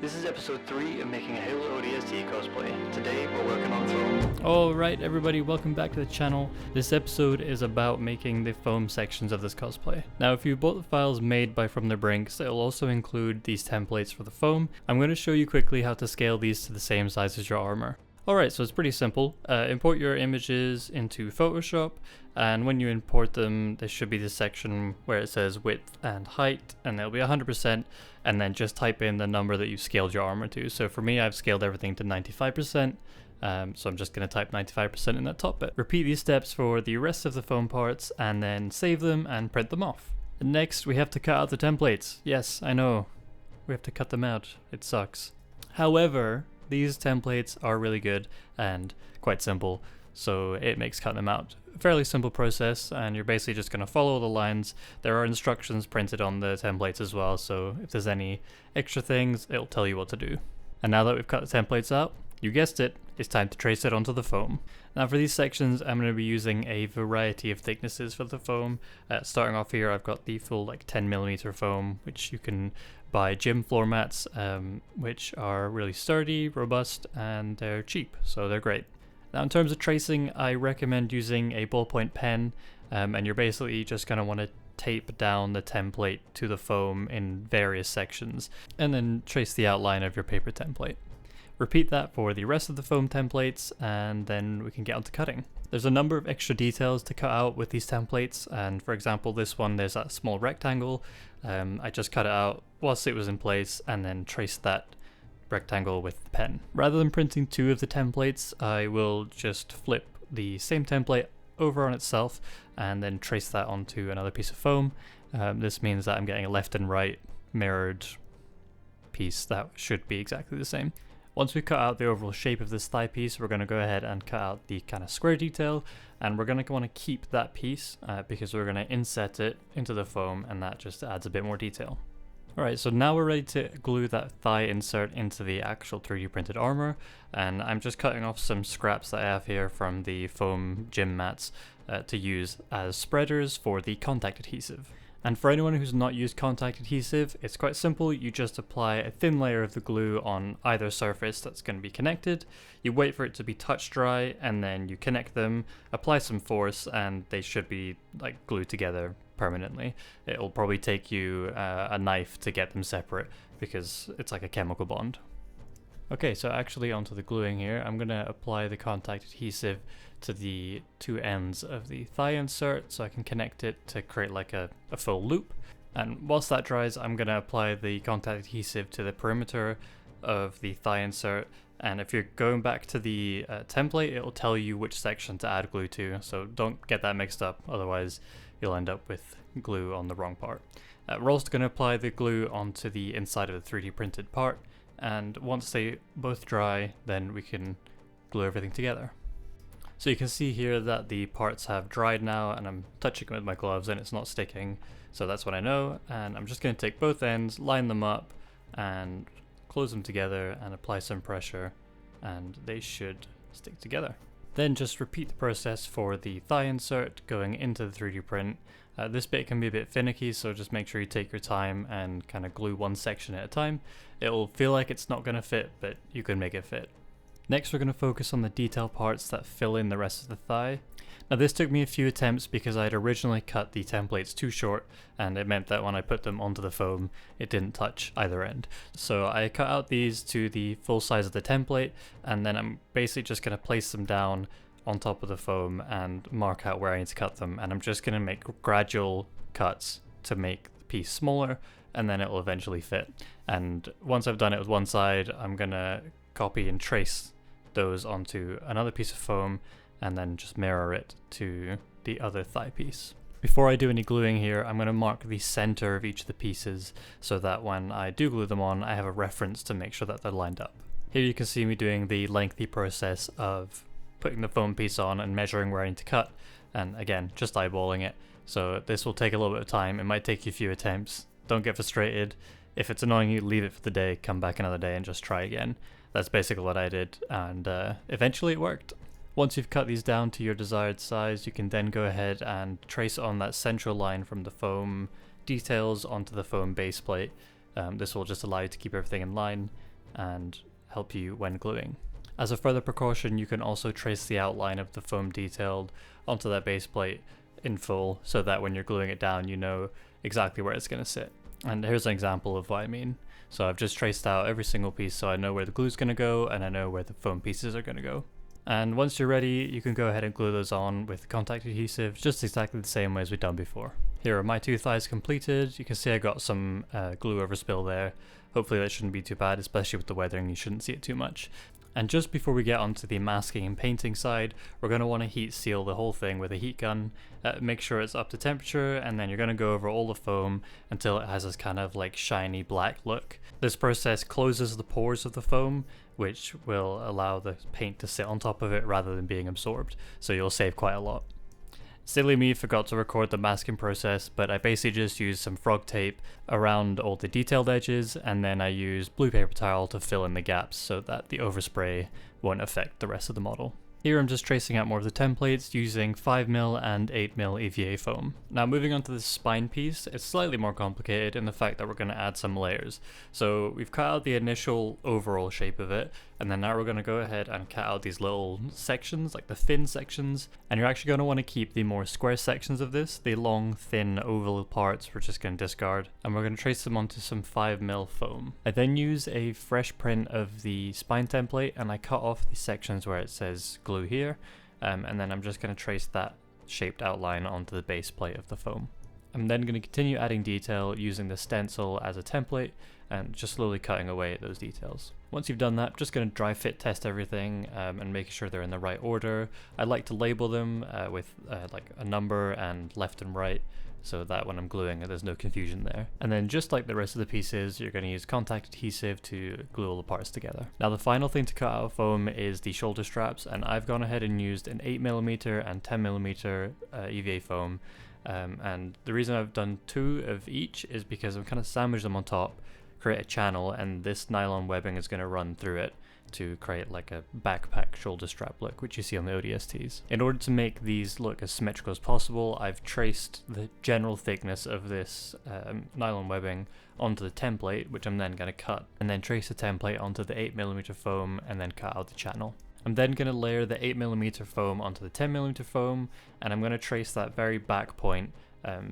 This is episode 3 of making a Halo ODST cosplay. Today we're working on foam. Alright everybody, welcome back to the channel. This episode is about making the foam sections of this cosplay. Now if you bought the files made by From the Brinks, it'll also include these templates for the foam. I'm going to show you quickly how to scale these to the same size as your armor. Alright, so it's pretty simple. Import your images into Photoshop, and when you import them, there should be this section where it says width and height, and it'll be 100%, and then just type in the number that you've scaled your armor to. So for me, I've scaled everything to 95%, so I'm just going to type 95% in that top bit. Repeat these steps for the rest of the foam parts, and then save them and print them off. Next, we have to cut out the templates. Yes, I know, we have to cut them out. It sucks. However, these templates are really good and quite simple, so it makes cutting them out a fairly simple process, and you're basically just going to follow the lines. There are instructions printed on the templates as well, so if there's any extra things, it'll tell you what to do. And now that we've cut the templates out, you guessed it, it's time to trace it onto the foam. Now for these sections, I'm going to be using a variety of thicknesses for the foam. Starting off here, I've got the full 10mm foam, which you can buy gym floor mats, which are really sturdy, robust, and they're cheap, so they're great. Now in terms of tracing, I recommend using a ballpoint pen, and you're basically just going to want to tape down the template to the foam in various sections, and then trace the outline of your paper template. Repeat that for the rest of the foam templates, and then we can get on to cutting. There's a number of extra details to cut out with these templates, and for example this one, there's that small rectangle. I just cut it out whilst it was in place and then traced that rectangle with the pen. Rather than printing two of the templates, I will just flip the same template over on itself and then trace that onto another piece of foam. This means that I'm getting a left and right mirrored piece that should be exactly the same. Once we cut out the overall shape of this thigh piece, we're going to go ahead and cut out the kind of square detail, and we're going to want to keep that piece because we're going to inset it into the foam, and that just adds a bit more detail. Alright, so now we're ready to glue that thigh insert into the actual 3D printed armor, and I'm just cutting off some scraps that I have here from the foam gym mats to use as spreaders for the contact adhesive. And for anyone who's not used contact adhesive, it's quite simple. You just apply a thin layer of the glue on either surface that's going to be connected. You wait for it to be touch dry, and then you connect them, apply some force, and they should be glued together permanently. It'll probably take you a knife to get them separate because it's like a chemical bond. Okay, so actually onto the gluing here, I'm going to apply the contact adhesive to the two ends of the thigh insert so I can connect it to create a full loop. And whilst that dries, I'm going to apply the contact adhesive to the perimeter of the thigh insert. And if you're going back to the template, it'll tell you which section to add glue to, so don't get that mixed up, otherwise you'll end up with glue on the wrong part. We're also going to apply the glue onto the inside of the 3D printed part, and once they both dry, then we can glue everything together. So you can see here that the parts have dried now, and I'm touching it with my gloves and it's not sticking, so that's what I know. And I'm just going to take both ends, line them up, and close them together and apply some pressure, and they should stick together. Then just repeat the process for the thigh insert going into the 3D print. This bit can be a bit finicky, so just make sure you take your time and kind of glue one section at a time. It'll feel like it's not going to fit, but you can make it fit. Next, we're going to focus on the detail parts that fill in the rest of the thigh. Now this took me a few attempts because I had originally cut the templates too short, and it meant that when I put them onto the foam, it didn't touch either end. So I cut out these to the full size of the template, and then I'm basically just going to place them down on top of the foam and mark out where I need to cut them. And I'm just going to make gradual cuts to make the piece smaller, and then it will eventually fit. And once I've done it with one side, I'm going to copy and trace those onto another piece of foam, and then just mirror it to the other thigh piece. Before I do any gluing here, I'm going to mark the center of each of the pieces so that when I do glue them on, I have a reference to make sure that they're lined up. Here you can see me doing the lengthy process of putting the foam piece on and measuring where I need to cut, and again, just eyeballing it. So this will take a little bit of time. It might take you a few attempts. Don't get frustrated. If it's annoying you, leave it for the day, come back another day and just try again. That's basically what I did, and eventually it worked. Once you've cut these down to your desired size, you can then go ahead and trace on that central line from the foam details onto the foam base plate. This will just allow you to keep everything in line. and help you when gluing. As a further precaution, you can also trace the outline of the foam detailed onto that base plate in full, so that when you're gluing it down, you know exactly where it's going to sit. And here's an example of what I mean. So I've just traced out every single piece so I know where the glue is going to go and I know where the foam pieces are going to go. And once you're ready, you can go ahead and glue those on with contact adhesive, just exactly the same way as we've done before. Here are my two thighs completed. You can see I got some glue overspill there. Hopefully that shouldn't be too bad, especially with the weathering, you shouldn't see it too much. And just before we get onto the masking and painting side, we're going to want to heat seal the whole thing with a heat gun. Make sure it's up to temperature, and then you're going to go over all the foam until it has this kind of like shiny black look. This process closes the pores of the foam, which will allow the paint to sit on top of it rather than being absorbed, so you'll save quite a lot. Silly me, forgot to record the masking process, but I basically just used some frog tape around all the detailed edges, and then I used blue paper towel to fill in the gaps so that the overspray won't affect the rest of the model. Here I'm just tracing out more of the templates using 5mm and 8mm EVA foam. Now moving on to the spine piece, it's slightly more complicated in the fact that we're going to add some layers. So we've cut out the initial overall shape of it, and then now we're going to go ahead and cut out these little sections, like the fin sections, and you're actually going to want to keep the more square sections of this. The long, thin, oval parts we're just going to discard, and we're going to trace them onto some 5mm foam. I then use a fresh print of the spine template, and I cut off the sections where it says glue here, and then I'm just going to trace that shaped outline onto the base plate of the foam. I'm then going to continue adding detail using the stencil as a template and just slowly cutting away at those details. Once you've done that, I'm just going to dry fit test everything and making sure they're in the right order. I like to label them with like a number and left and right, so that when I'm gluing there's no confusion there. And then just like the rest of the pieces, you're going to use contact adhesive to glue all the parts together. Now the final thing to cut out of foam is the shoulder straps, and I've gone ahead and used an 8mm and 10mm EVA foam. And the reason I've done two of each is because I've kind of sandwiched them on top, create a channel, and this nylon webbing is going to run through it to create like a backpack shoulder strap look, which you see on the ODSTs. In order to make these look as symmetrical as possible, I've traced the general thickness of this nylon webbing onto the template, which I'm then going to cut, and then trace the template onto the 8mm foam and then cut out the channel. I'm then going to layer the 8mm foam onto the 10mm foam, and I'm going to trace that very back point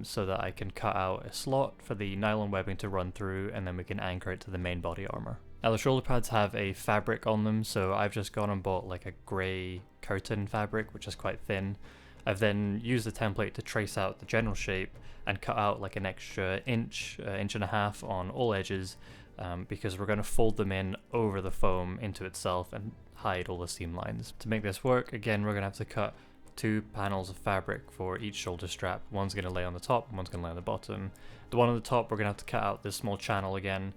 so that I can cut out a slot for the nylon webbing to run through, and then we can anchor it to the main body armor. Now the shoulder pads have a fabric on them, so I've just gone and bought like a grey curtain fabric, which is quite thin. I've then used the template to trace out the general shape and cut out like an extra inch and a half on all edges, because we're going to fold them in over the foam into itself and hide all the seam lines. To make this work, again, we're going to have to cut two panels of fabric for each shoulder strap. One's going to lay on the top and one's going to lay on the bottom. The one on the top, we're going to have to cut out this small channel again,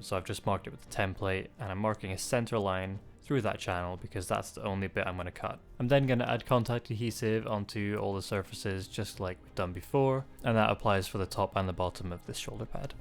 so I've just marked it with the template, and I'm marking a center line through that channel because that's the only bit I'm going to cut. I'm then going to add contact adhesive onto all the surfaces just like we've done before, and that applies for the top and the bottom of this shoulder pad.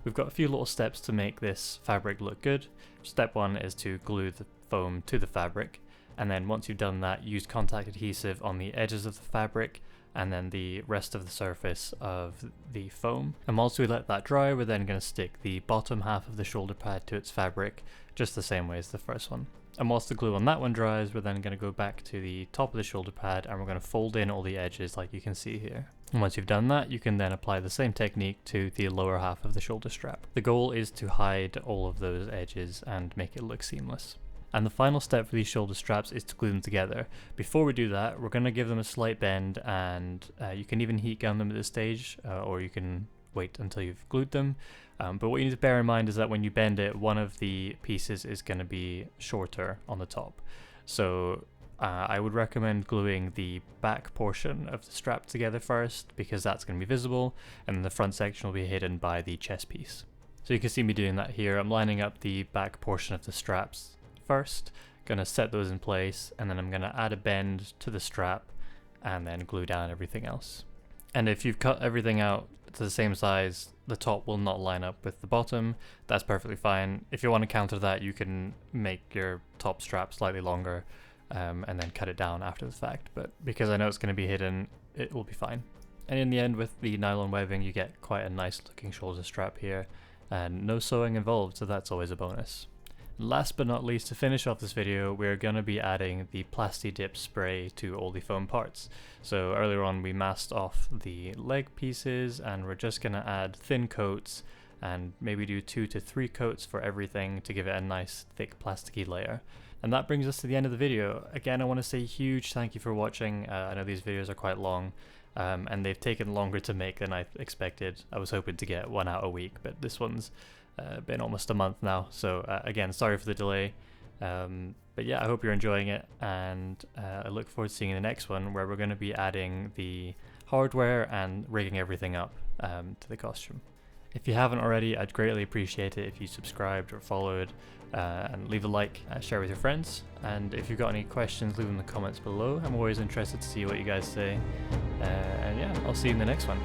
We've got a few little steps to make this fabric look good. Step one is to glue the foam to the fabric, and then once you've done that, use contact adhesive on the edges of the fabric and then the rest of the surface of the foam. And once we let that dry, we're then going to stick the bottom half of the shoulder pad to its fabric just the same way as the first one. And whilst the glue on that one dries, we're then going to go back to the top of the shoulder pad and we're going to fold in all the edges like you can see here. And once you've done that, you can then apply the same technique to the lower half of the shoulder strap. The goal is to hide all of those edges and make it look seamless. And the final step for these shoulder straps is to glue them together. Before we do that, we're going to give them a slight bend, and you can even heat gun them at this stage, or you can wait until you've glued them. But what you need to bear in mind is that when you bend it, one of the pieces is going to be shorter on the top. So I would recommend gluing the back portion of the strap together first, because that's going to be visible, and then the front section will be hidden by the chest piece. So you can see me doing that here. I'm lining up the back portion of the straps first, gonna set those in place, and then I'm gonna add a bend to the strap and then glue down everything else. And if you've cut everything out to the same size, the top will not line up with the bottom. That's perfectly fine. If you want to counter that, you can make your top strap slightly longer and then cut it down after the fact, but because I know it's going to be hidden, it will be fine. And in the end, with the nylon webbing, you get quite a nice looking shoulder strap here, and no sewing involved, so that's always a bonus. Last but not least, to finish off this video, we're going to be adding the Plasti Dip spray to all the foam parts. So earlier on we masked off the leg pieces, and we're just going to add thin coats and maybe do 2 to 3 coats for everything to give it a nice thick plasticky layer. And that brings us to the end of the video. Again, I want to say a huge thank you for watching. I know these videos are quite long, and they've taken longer to make than I expected. I was hoping to get one out a week, but this one's been almost a month now, so again, sorry for the delay, but yeah, I hope you're enjoying it, and I look forward to seeing the next one, where we're going to be adding the hardware and rigging everything up to the costume. If you haven't already, I'd greatly appreciate it if you subscribed or followed, and leave a like, share with your friends, and if you've got any questions, leave them in the comments below. I'm always interested to see what you guys say, and yeah, I'll see you in the next one.